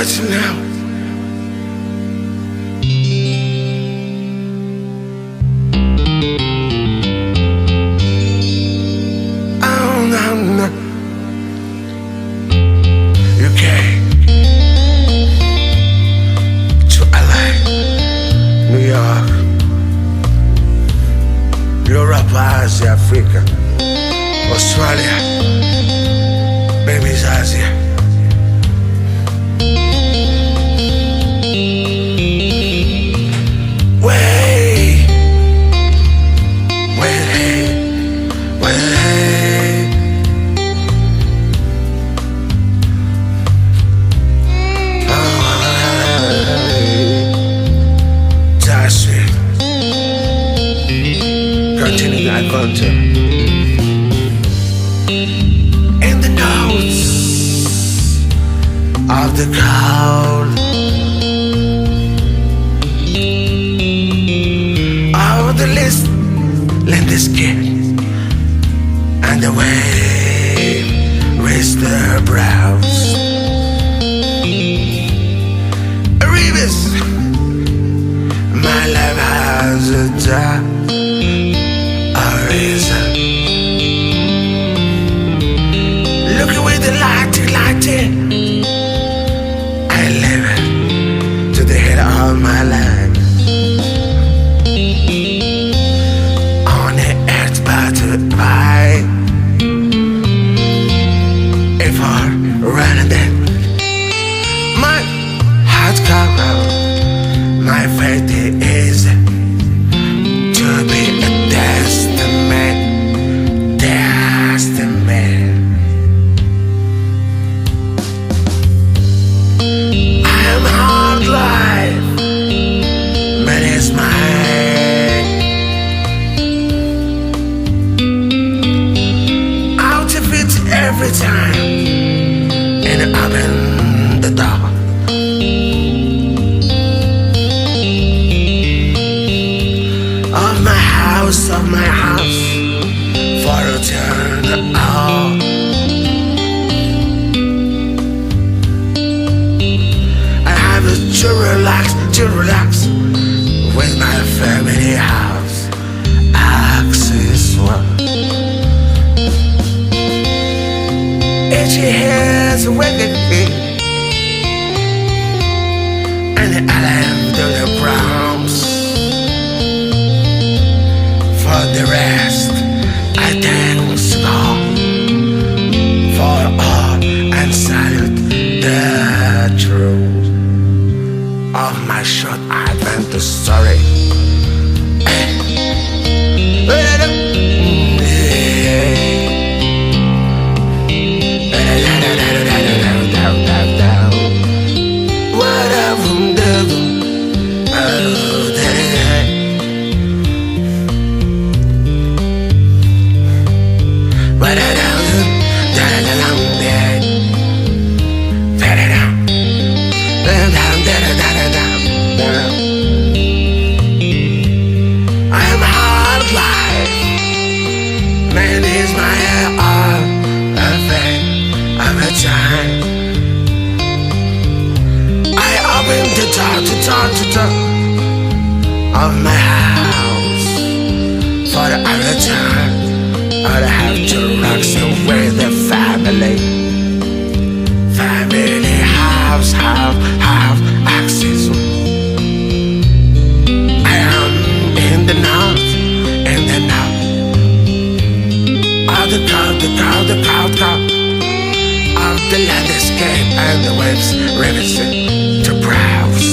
much now. Oh, no, no. UK to LA, New York, Europe, Asia, Africa, Australia, baby's Asia. In the notes of the cold, of the list, lend the skin, and the wave raised their brows. Rebus, my life has a dark reason. Looking with the lighting, I live it to the head of my life. On the earth, but by if I run then my heart comes out. My faith is to be a testament. I am hard life, man is mine. Out of it every time, and open the door. Of my house for a turn out. I have to relax with my family house. Access one. Each has a wicked thing, and I left the Browns. For the rest, I thanks God for all and salute the truth of my short adventure story. Of my house for a return, I'd have to relax with the family. Family house, have access. I am in the north, of the crowd of the landscape and the waves rivers to browse.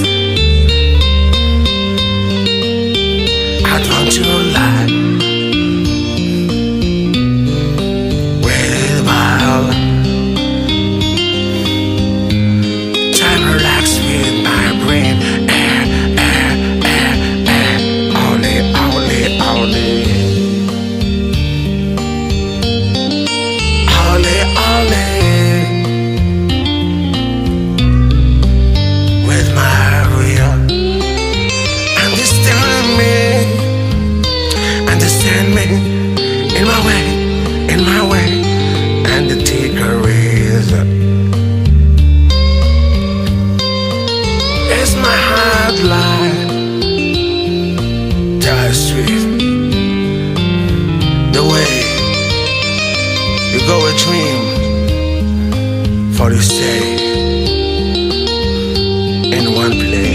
I want to lie with my time relax with my brain. With my real understand me. for to stay in one place.